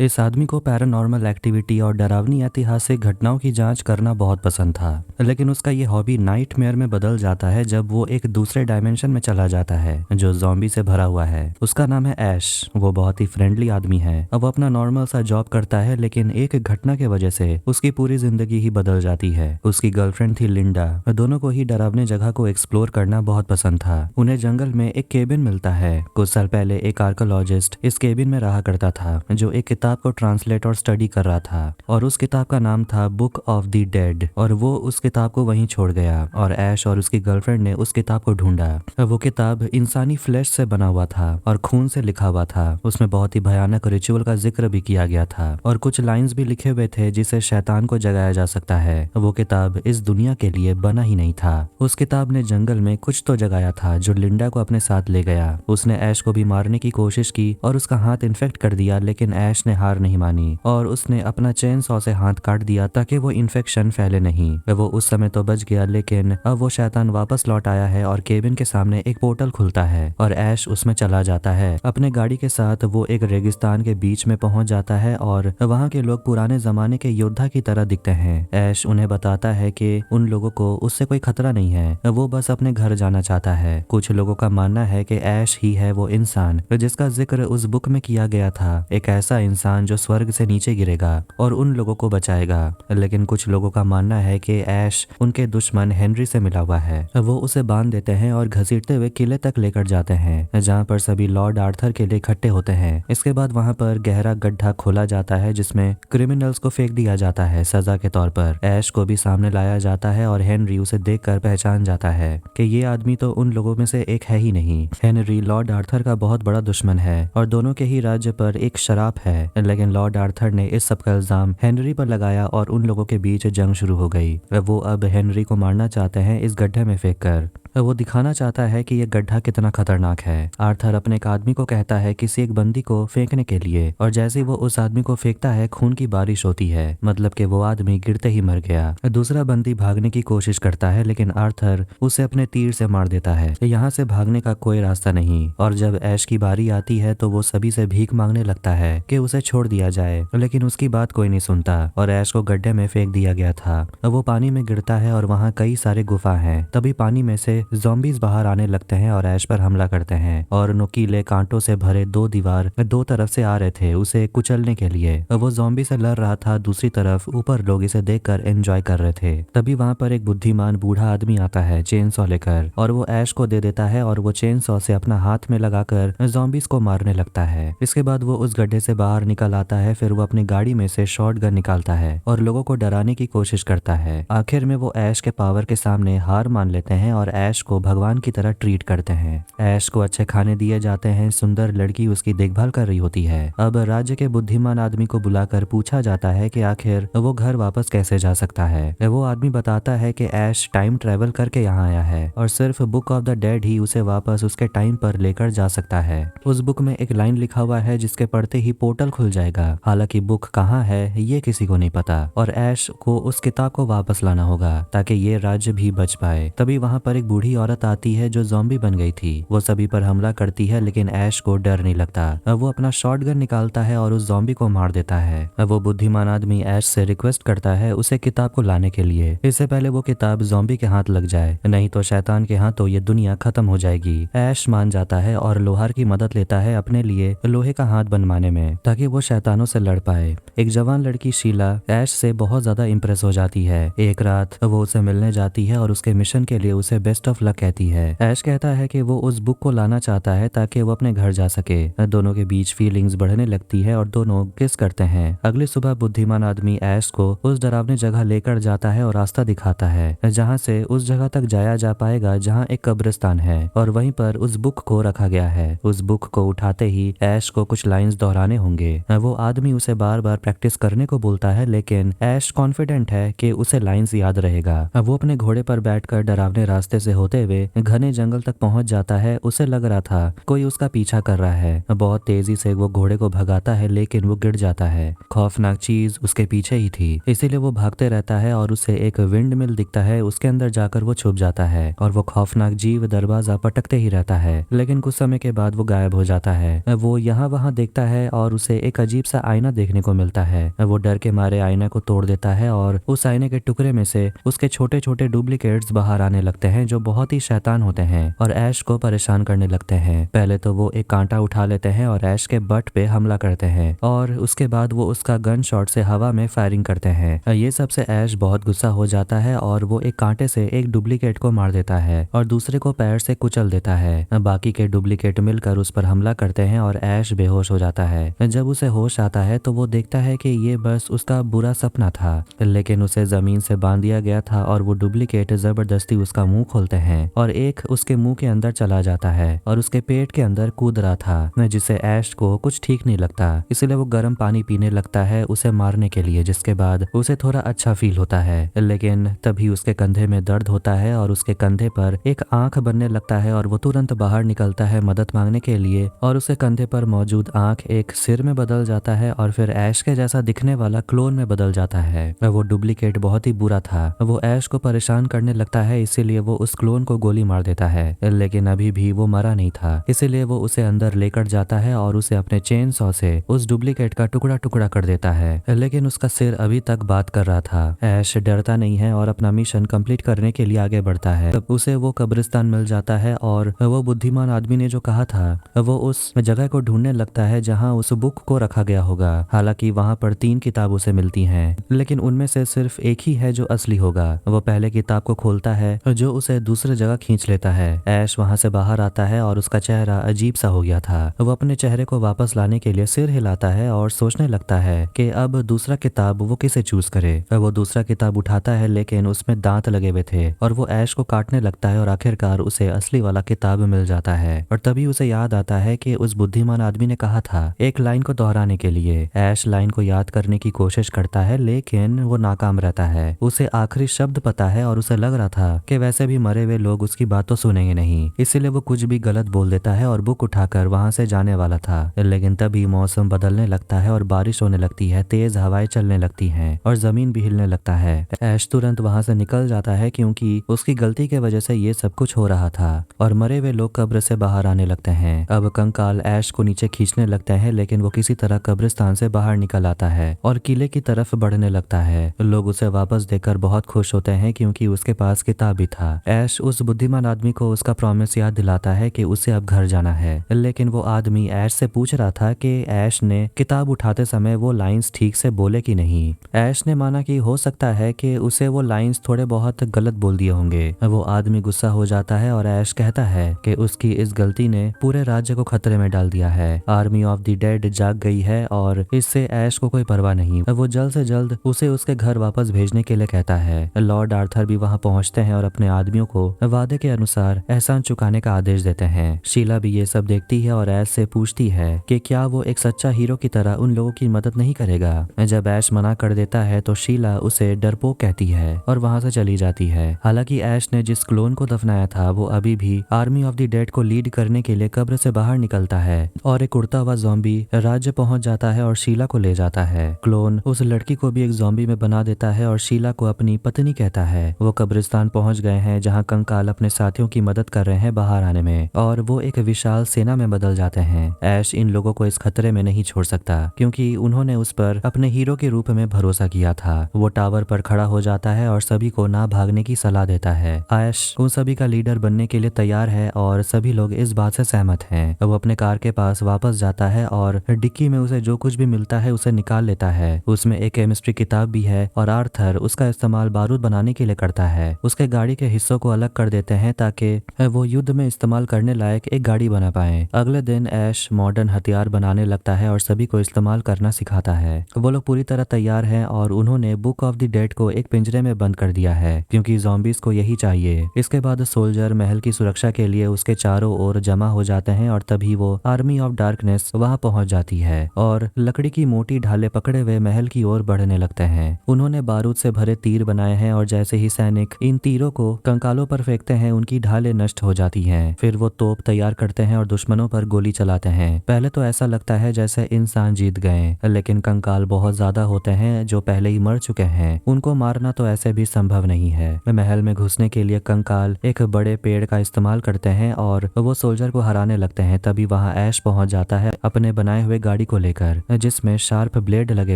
इस आदमी को पैरानॉर्मल एक्टिविटी और डरावनी ऐतिहासिक घटनाओं की जांच करना बहुत पसंद था, लेकिन उसका ये हॉबी नाइटमेयर में बदल जाता है जब वो एक दूसरे डायमेंशन में चला जाता है जो ज़ॉम्बी से भरा हुआ है। उसका नाम है ऐश। वो बहुत ही फ्रेंडली आदमी है। अब वो अपना नॉर्मल सा जॉब करता है, लेकिन एक घटना के वजह से उसकी पूरी जिंदगी ही बदल जाती है। उसकी गर्लफ्रेंड थी लिंडा। दोनों को ही डरावने जगह को एक्सप्लोर करना बहुत पसंद था। उन्हें जंगल में एक केबिन मिलता है। कुछ साल पहले एक आर्कोलॉजिस्ट इस केबिन में रहा करता था जो एक किताब को ट्रांसलेट और स्टडी कर रहा था, और उस किताब का नाम था बुक ऑफ द डेड। और वो उस किताब को वहीं छोड़ गया और ऐश और उसकी गर्लफ्रेंड ने उस किताब को ढूंढा। वो किताब इंसानी फ्लैश से बना हुआ था और खून से लिखा हुआ था। उसमें बहुत ही भयानक रिचुअल का जिक्र भी किया गया था और कुछ लाइंस भी लिखे हुए थे जिसे शैतान को जगाया जा सकता है। वो किताब इस दुनिया के लिए बना ही नहीं था। उस किताब ने जंगल में कुछ तो जगाया था जो लिंडा को अपने साथ ले गया। उसने ऐश को भी मारने की कोशिश की और उसका हाथ इन्फेक्ट कर दिया, लेकिन ऐश ने हार नहीं मानी और उसने अपना चेन सॉ से हाथ काट दिया ताकि वो इन्फेक्शन फैले नहीं। वो उस समय तो बच गया, लेकिन अब वो शैतान वापस लौट आया है और केबिन के सामने एक पोर्टल खुलता है और ऐश उसमें चला जाता है। अपने गाड़ी के साथ वो एक रेगिस्तान के बीच में पहुंच जाता है और वहाँ के लोग पुराने जमाने के योद्धा की तरह दिखते हैं। ऐश उन्हें बताता है कि उन लोगों को उससे कोई खतरा नहीं है, वो बस अपने घर जाना चाहता है। कुछ लोगों का मानना है कि ऐश ही है वो इंसान जिसका जिक्र उस बुक में किया गया था, एक ऐसा इंसान जो स्वर्ग से नीचे गिरेगा और उन लोगों को बचाएगा। लेकिन कुछ लोगों का मानना है कि ऐश उनके दुश्मन हेनरी से मिला हुआ है। वो उसे बांध देते हैं और घसीटते हुए किले तक लेकर जाते हैं जहाँ पर सभी लॉर्ड आर्थर के लिए इकट्ठे होते हैं। इसके बाद वहाँ पर गहरा गड्ढा खोला जाता है जिसमें क्रिमिनल्स को फेंक दिया जाता है सजा के तौर पर। ऐश को भी सामने लाया जाता है और हेनरी उसे देखकर पहचान जाता है कि ये आदमी तो उन लोगों में से एक है ही नहीं। हेनरी लॉर्ड आर्थर का बहुत बड़ा दुश्मन है और दोनों के ही राज्य पर एक शराप है, लेकिन लॉर्ड आर्थर ने इस सब का इल्जाम हेनरी पर लगाया और उन लोगों के बीच जंग शुरू हो गई। वो अब हेनरी को मारना चाहते हैं इस गड्ढे में फेंककर। वो दिखाना चाहता है कि यह गड्ढा कितना खतरनाक है। आर्थर अपने एक आदमी को कहता है किसी एक बंदी को फेंकने के लिए, और जैसे ही वो उस आदमी को फेंकता है खून की बारिश होती है, मतलब कि वो आदमी गिरते ही मर गया। दूसरा बंदी भागने की कोशिश करता है, लेकिन आर्थर उसे अपने तीर से मार देता है। यहाँ से भागने का कोई रास्ता नहीं, और जब ऐश की बारी आती है तो वो सभी से भीख मांगने लगता है कि उसे छोड़ दिया जाए, लेकिन उसकी बात कोई नहीं सुनता और ऐश को गड्ढे में फेंक दिया गया था। वो पानी में गिरता है और वहाँ कई सारे गुफा हैं। तभी पानी में से ज़ॉम्बीज बाहर आने लगते हैं और ऐश पर हमला करते हैं, और नुकीले कांटों से भरे दो दीवार दो तरफ से आ रहे थे उसे कुचलने के लिए। वो ज़ॉम्बी से लड़ रहा था, दूसरी तरफ ऊपर लोग इसे देखकर एंजॉय कर रहे थे। तभी वहाँ पर एक बुद्धिमान बूढ़ा आदमी आता है चेन सॉ लेकर, और वो ऐश को दे देता है और वो चेन सॉ से अपना हाथ में लगाकर ज़ॉम्बीज को मारने लगता है। इसके बाद वो उस गड्ढे से बाहर निकल आता है। फिर वो अपनी गाड़ी में से शॉटगन निकालता है और लोगों को डराने की कोशिश करता है। आखिर में वो ऐश के पावर के सामने हार मान लेते हैं और ऐश को भगवान की तरह ट्रीट करते हैं। ऐश को अच्छे खाने दिए जाते हैं, सुंदर लड़की उसकी देखभाल कर रही होती है। अब राज्य के बुद्धिमान आदमी को बुलाकर पूछा जाता है कि आखिर वो घर वापस कैसे जा सकता है। वो आदमी बताता है कि ऐश टाइम ट्रेवल करके यहाँ आया है और सिर्फ बुक ऑफ द डेड ही उसे वापस उसके टाइम पर लेकर जा सकता है। उस बुक में एक लाइन लिखा हुआ है जिसके पढ़ते ही पोर्टल खुल जाएगा। हालांकि बुक कहाँ है ये किसी को नहीं पता, और ऐश को उस किताब को वापस लाना होगा ताकि ये राज्य भी बच पाए। तभी वहाँ पर एक बूढ़ी औरत आती है जो ज़ॉम्बी बन गई थी। वो सभी पर हमला करती है, लेकिन ऐश को डर नहीं लगता। वो अपना शॉटगन निकालता है और उस ज़ॉम्बी को मार देता है। वो बुद्धिमान आदमी ऐश से रिक्वेस्ट करता है उसे किताब को लाने के लिए, इससे पहले वो किताब ज़ॉम्बी के हाथ लग जाए, नहीं तो शैतान के हाथ तो ये दुनिया खत्म हो जाएगी। ऐश मान जाता है और लोहार की मदद लेता है अपने लिए लोहे का हाथ बनवाने में, ताकि वो शैतानों से लड़ पाए। एक जवान लड़की शीला ऐश से बहुत ज्यादा इंप्रेस हो जाती है। एक रात वो उसे मिलने जाती है और उसके मिशन के लिए उसे बेस्ट ऑफ लक कहती है। ऐश कहता है कि वो उस बुक को लाना चाहता है ताकि वो अपने घर जा सके। दोनों के बीच फीलिंग्स बढ़ने लगती है और दोनों किस करते हैं। अगली सुबह बुद्धिमान आदमी ऐश को उस डरावनी जगह लेकर जाता है और रास्ता दिखाता है जहाँ से उस जगह तक जाया जा पाएगा जहाँ एक कब्रिस्तान है, और वहीं पर उस बुक को रखा गया है। उस बुक को उठाते ही ऐश को कुछ लाइंस दोहराने होंगे। वो आदमी उसे बार बार प्रैक्टिस करने को बोलता है, लेकिन ऐश कॉन्फिडेंट है कि उसे लाइंस याद रहेगा। वो अपने घोड़े पर बैठकर डरावने रास्ते से होते हुए घने जंगल तक पहुंच जाता है। उसे लग रहा था कोई उसका पीछा कर रहा है। बहुत तेजी से वो घोड़े को भगाता है, लेकिन वो गिर जाता है। खौफनाक चीज उसके पीछे ही थी, इसीलिए वो भागते रहता है और उसे एक विंड मिल दिखता है। उसके अंदर जाकर वो छुप जाता है और वो खौफनाक जीव दरवाजा पटकते ही रहता है, लेकिन कुछ समय के बाद वो गायब हो जाता है। वो यहाँ वहाँ देखता है और उसे एक अजीब सा आईना देखने को मिलता है। वो डर के मारे आईना को तोड़ देता है और उस आईने के टुकड़े में से उसके छोटे छोटे डुप्लीकेट्स बाहर आने लगते हैं, जो बहुत ही शैतान होते हैं और ऐश को परेशान करने लगते हैं। पहले तो वो एक कांटा उठा लेते हैं और ऐश के बट पे हमला करते हैं और उसके बाद वो उसका गन शॉट से हवा में फायरिंग करते हैं। ये सबसे ऐश बहुत गुस्सा हो जाता है और वो एक कांटे से एक डुप्लीकेट को मार देता है और दूसरे को पैर से कुचल देता है। बाकी के डुप्लीकेट मिलकर उस पर हमला करते हैं और ऐश बेहोश हो जाता है। जब उसे होश आता है तो वो देखता है कि ये बस उसका बुरा सपना था, लेकिन उसे जमीन से बांध दिया गया था और वो डुप्लीकेट जबरदस्ती उसका मुंह खोलते हैं और एक उसके मुंह के अंदर चला जाता है और उसके पेट के अंदर कूद रहा था, जिससे ऐश को कुछ ठीक नहीं लगता। इसलिए वो गर्म पानी पीने लगता है उसे मारने के लिए, जिसके बाद उसे थोड़ा अच्छा फील होता है। लेकिन तभी उसके कंधे में दर्द होता है और उसके कंधे पर एक आंख बनने लगता है और वो तुरंत बाहर निकलता है मदद मांगने के लिए और उसके कंधे पर मौजूद आंख एक सिर में बदल जाता है और फिर ऐश के जैसा दिखने वाला क्लोन में बदल जाता है। वो डुप्लीकेट बहुत ही बुरा था। वो ऐश को परेशान करने लगता है, इसीलिए वो उस क्लोन को गोली मार देता है, लेकिन अभी भी वो मरा नहीं था। इसीलिए वो उसे अंदर लेकर जाता है और उसे अपने चेन सॉ से उस डुप्लीकेट का टुकड़ा टुकड़ा कर देता है, लेकिन उसका सिर अभी तक बात कर रहा था। ऐश डरता नहीं है और अपना मिशन कंप्लीट करने के लिए आगे बढ़ता है। तब उसे वो कब्रिस्तान मिल जाता है और वो बुद्धिमान आदमी ने जो कहा था वो उस जगह को ढूंढने लगता है जहां उस बुक को रखा गया होगा। हालांकि वहां पर 3 किताब उसे मिलती हैं, लेकिन उनमें से सिर्फ एक ही है जो असली होगा। वो पहले किताब को खोलता है जो उसे दूसरी जगह खींच लेता है। ऐश वहां से बाहर आता है और उसका चेहरा अजीब सा हो गया था। वो अपने चेहरे को वापस लाने के लिए सिर हिलाता है और सोचने लगता है कि अब दूसरा किताब वो किसे चूज करे। वो दूसरा किताब उठाता है, लेकिन उसमें दांत लगे हुए थे और वो ऐश को काटने लगता है और आखिरकार उसे असली वाला किताब मिल जाता है। और तभी उसे याद आता है कि उस बुद्धिमान आदमी ने कहा था एक लाइन को दोहराने के लिए। ऐश लाइन को याद करने की कोशिश करता है, लेकिन वो नाकाम रहता है। उसे आखिरी शब्द पता है और उसे लग रहा था कि वैसे भी मरे हुए लोग उसकी बात तो सुनेंगे नहीं, इसीलिए वो कुछ भी गलत बोल देता है और बुक उठाकर वहां से जाने वाला था। लेकिन तभी मौसम बदलने लगता है और बारिश होने लगती है, तेज हवाएं चलने लगती हैं और जमीन भी हिलने लगता है। ऐश तुरंत वहां से निकल जाता है क्योंकि उसकी गलती के वजह से ये सब कुछ हो रहा था और मरे हुए लोग कब्र से बाहर आने लगते हैं। अब कंकाल ऐश को नीचे खींचने लगते हैं, लेकिन वो किसी तरह कब्रिस्तान से बाहर निकल आता है और किले की तरफ बढ़ने लगता है। लोग उसे वापस देखकर बहुत खुश होते हैं क्योंकि उसके पास किताब भी था। ऐश उस बुद्धिमान आदमी को उसका प्रॉमिस याद दिलाता है कि उसे अब घर जाना है, लेकिन वो आदमी ऐश से पूछ रहा था कि ऐश ने किताब उठाते समय वो लाइंस ठीक से बोले कि नहीं। ऐश ने माना कि हो सकता है कि उसे वो लाइंस थोड़े बहुत गलत बोल दिए होंगे। वो आदमी गुस्सा हो जाता है और ऐश कहता है कि उसकी इस गलती ने पूरे राज्य को खतरे में डाल दिया है। आर्मी ऑफ द डेड जाग गई है और इससे ऐश को कोई परवाह नहीं। वो जल्द से जल्द उसे उसके घर वापस भेजने के लिए कहता है। लॉर्ड आर्थर भी वहां पहुंचते हैं और अपने आदमियों को वादे के अनुसार एहसान चुकाने का आदेश देते हैं। शीला भी ये सब देखती है और ऐश से पूछती है कि क्या वो एक सच्चा हीरो की तरह उन लोगों की मदद नहीं करेगा। जब ऐश मना कर देता है तो शीला उसे डरपोक कहती है और वहां से चली जाती है। हालांकि ऐश ने जिस क्लोन को दफनाया था वो अभी भी आर्मी ऑफ द डेड को लीड करने के लिए कब्र से बाहर निकलता है और एक उड़ता हुआ ज़ॉम्बी राज्य पहुंच जाता है और शीला को ले जाता है। क्लोन उस लड़की को भी एक ज़ॉम्बी में बना देता है और शीला को अपनी पत्नी कहता है। वो कब्रिस्तान पहुंच गए हैं जहां कंकाल अपने साथियों की मदद कर रहे हैं बाहर आने में और वो एक विशाल सेना में बदल जाते हैं। ऐश इन लोगों को इस खतरे में नहीं छोड़ सकता क्योंकि उन्होंने उस पर अपने हीरो के रूप में भरोसा किया था। वो टावर पर खड़ा हो जाता है और सभी को ना भागने की सलाह देता है। ऐश उन सभी का लीडर बनने के लिए तैयार है और सभी लोग इस बात से सहमत हैं। वो अपने कार के पास वापस जाता है और डिक्की में उसे जो कुछ भी मिलता है उसे निकाल लेता है। उसमें एक केमिस्ट्री किताब भी है और आर्थर उसका इस्तेमाल बारूद बनाने के लिए करता है। उसके गाड़ी के हिस्सों को अलग कर देते हैं ताकि वो युद्ध में इस्तेमाल करने लायक एक गाड़ी बना पाए। अगले दिन ऐश मॉडर्न हथियार बनाने लगता है और सभी को इस्तेमाल करना सिखाता है। वो लोग पूरी तरह तैयार हैं और उन्होंने बुक ऑफ द डेड को एक पिंजरे में बंद कर दिया है क्योंकि ज़ॉम्बीज को यही चाहिए। इसके बाद सोल्जर महल की सुरक्षा के लिए उसके चारों ओर जमा हो जाते हैं और तभी वो आर्मी ऑफ डार्कनेस वहां पहुंच जाती है और लकड़ी की मोटी ढाले पकड़े हुए महल की ओर बढ़ने लगते हैं। उन्होंने बारूद से भरे तीर बनाए हैं और जैसे ही सैनिक इन तीरों को कंकालों कंकालों पर फेंकते हैं उनकी ढालें नष्ट हो जाती हैं। फिर वो तोप तैयार करते हैं और दुश्मनों पर गोली चलाते हैं। पहले तो ऐसा लगता है जैसे इंसान जीत गए, लेकिन कंकाल बहुत ज्यादा होते हैं जो पहले ही मर चुके हैं। उनको मारना तो ऐसे भी संभव नहीं है। महल में घुसने के लिए कंकाल एक बड़े पेड़ का इस्तेमाल करते हैं और वो सोल्जर को हराने लगते हैं। तभी वहां ऐश पहुंच जाता है अपने बनाए हुए गाड़ी को लेकर, जिसमें शार्प ब्लेड लगे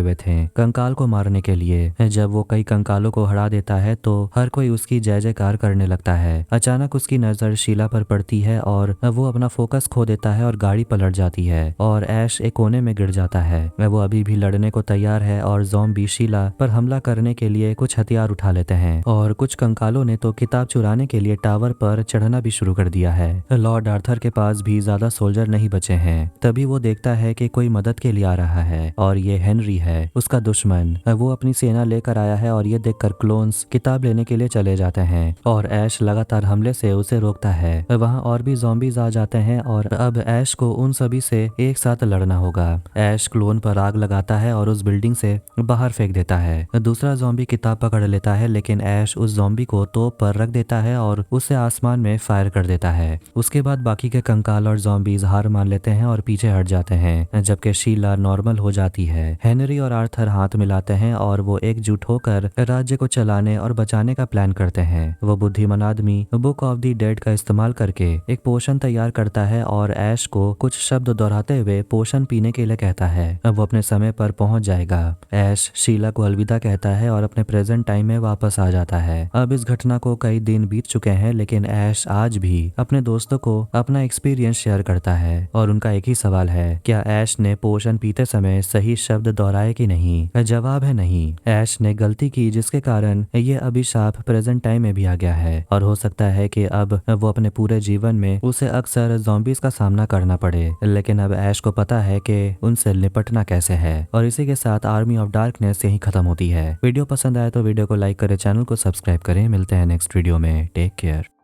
हुए थे कंकाल को मारने के लिए। जब वो कई कंकालों को हरा देता है तो हर कोई उसकी जय जयकार करने लगता है। अचानक उसकी नजर शीला पर पड़ती है और वो अपना फोकस खो देता है और गाड़ी पलट जाती है और ऐश एक कोने में गिर जाता है। वो अभी भी लड़ने को तैयार है और ज़ॉम्बी शीला पर हमला करने के लिए कुछ हथियार उठा लेते हैं और कुछ कंकालों ने तो किताब चुराने के लिए टावर पर चढ़ना भी शुरू कर दिया है। लॉर्ड आर्थर के पास भी ज्यादा सोल्जर नहीं बचे हैं। तभी वो देखता है कि कोई मदद के लिए आ रहा है और ये हेनरी है, उसका दुश्मन। वो अपनी सेना लेकर आया है और ये देखकर क्लोन्स किताब लेने के लिए चले जाते हैं और ऐश लगातार हमले से उसे रोकता है। वहाँ और भी ज़ॉम्बीज आ जाते हैं और अब ऐश को उन सभी से एक साथ लड़ना होगा। ऐश क्लोन पर आग लगाता है और उस बिल्डिंग से बाहर फेंक देता है। दूसरा ज़ॉम्बी किताब पकड़ लेता है, लेकिन ऐश उस ज़ॉम्बी को तोप पर रख देता है और उसे आसमान में फायर कर देता है। उसके बाद बाकी के कंकाल और ज़ॉम्बीज हार मान लेते हैं और पीछे हट जाते हैं, जबकि शीला नॉर्मल हो जाती है। हेनरी और आर्थर हाथ मिलाते हैं और वो एकजुट होकर राज्य को चलाने और बचाने का प्लान करते हैं। वो बुद्धिमान आदमी बुक ऑफ द डेड का इस्तेमाल करके एक पोशन तैयार करता है और ऐश को कुछ शब्द दोहराते हुए पोशन पीने के लिए कहता है। अब वो अपने समय पर पहुंच जाएगा। ऐश शीला को अलविदा कहता है और अपने प्रेजेंट टाइम में वापस आ जाता है। अब इस घटना को कई दिन बीत चुके हैं, लेकिन ऐश आज भी अपने दोस्तों को अपना एक्सपीरियंस शेयर करता है और उनका एक ही सवाल है, क्या ऐश ने पोशन पीते समय सही शब्द दोहराए कि नहीं? जवाब है नहीं। ऐश ने गलती की जिसके कारण ये अभिशाप प्रेजेंट टाइम में भी आ गया है और हो सकता है कि अब वो अपने पूरे जीवन में उसे अक्सर ज़ॉम्बीज का सामना करना पड़े, लेकिन अब ऐश को पता है कि उनसे निपटना कैसे है। और इसी के साथ आर्मी ऑफ डार्कनेस यहीं खत्म होती है। वीडियो पसंद आए तो वीडियो को लाइक करें, चैनल को सब्सक्राइब करें। मिलते हैं नेक्स्ट वीडियो में। Take care.